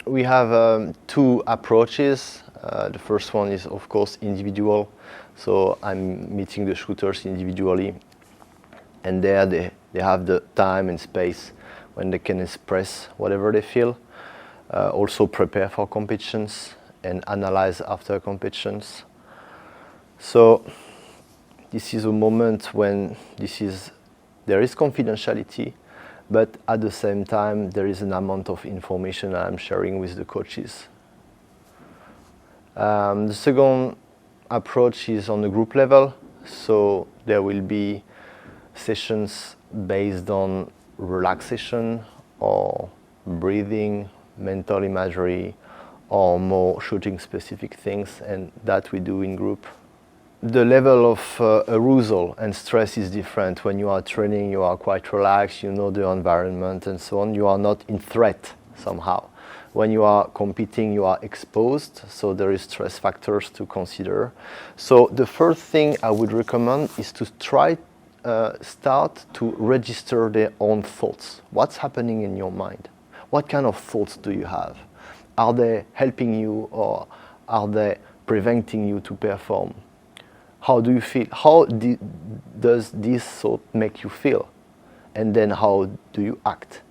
We have two approaches. The first one is, of course, individual. So I'm meeting the shooters individually, and there they have the time and space when they can express whatever they feel. Also prepare for competitions and analyze after competitions. So this is a moment when there is confidentiality, but at the same time there is an amount of information I'm sharing with the coaches. The second approach is on the group level, so there will be sessions based on relaxation or breathing, mental imagery, or more shooting specific things, and that we do in group. The level of arousal and stress is different. When you are training, you are quite relaxed, you know the environment and so on. You are not in threat somehow. When you are competing, you are exposed, so there is stress factors to consider. So the first thing I would recommend is to start to register their own thoughts. What's happening in your mind? What kind of thoughts do you have? Are they helping you or are they preventing you to perform? How do you feel? How does this thought make you feel? And then how do you act?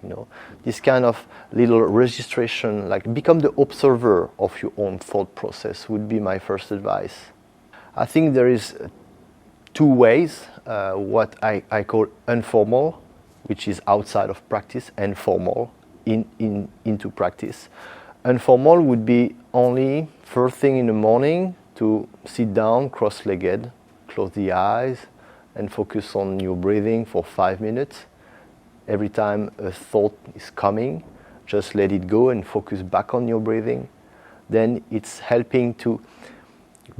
You know, this kind of little registration, like become the observer of your own thought process, would be my first advice. I think there is two ways, what I call informal, which is outside of practice, and formal, into practice. Informal would be only first thing in the morning to sit down cross-legged, close the eyes, and focus on your breathing for 5 minutes. Every time a thought is coming, just let it go and focus back on your breathing. Then it's helping to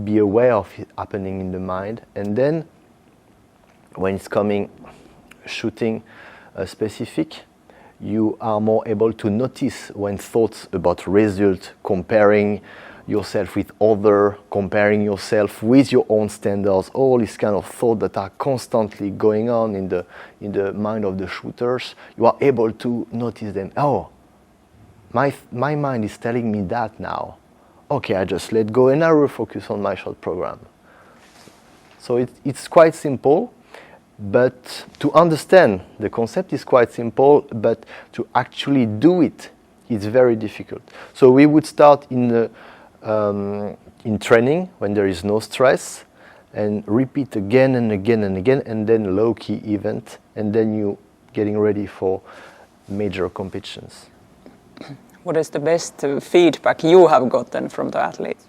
be aware of it happening in the mind. And then when it's coming, shooting specific, you are more able to notice when thoughts about result, comparing yourself with other, comparing yourself with your own standards, all these kind of thoughts that are constantly going on in the mind of the shooters, you are able to notice them. Oh, my mind is telling me that now. Okay, I just let go and I refocus on my shot program. So it's quite simple, but to understand the concept is quite simple, but to actually do it is very difficult. So we would start in training when there is no stress and repeat again and again and again, and then low-key event, and then you getting ready for major competitions. What is the best feedback you have gotten from the athletes?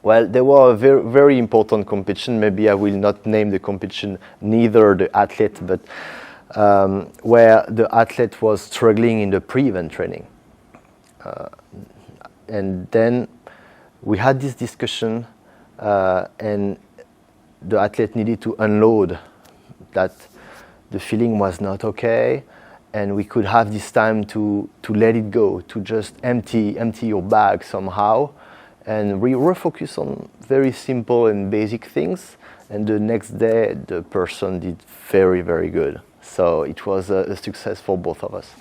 Well, there was a very, very important competition. Maybe I will not name the competition, neither the athlete, but where the athlete was struggling in the pre-event training. And then we had this discussion, and the athlete needed to unload that the feeling was not okay, and we could have this time to let it go, to just empty your bag somehow, and we refocus on very simple and basic things. And the next day, the person did very, very good. So it was a success for both of us.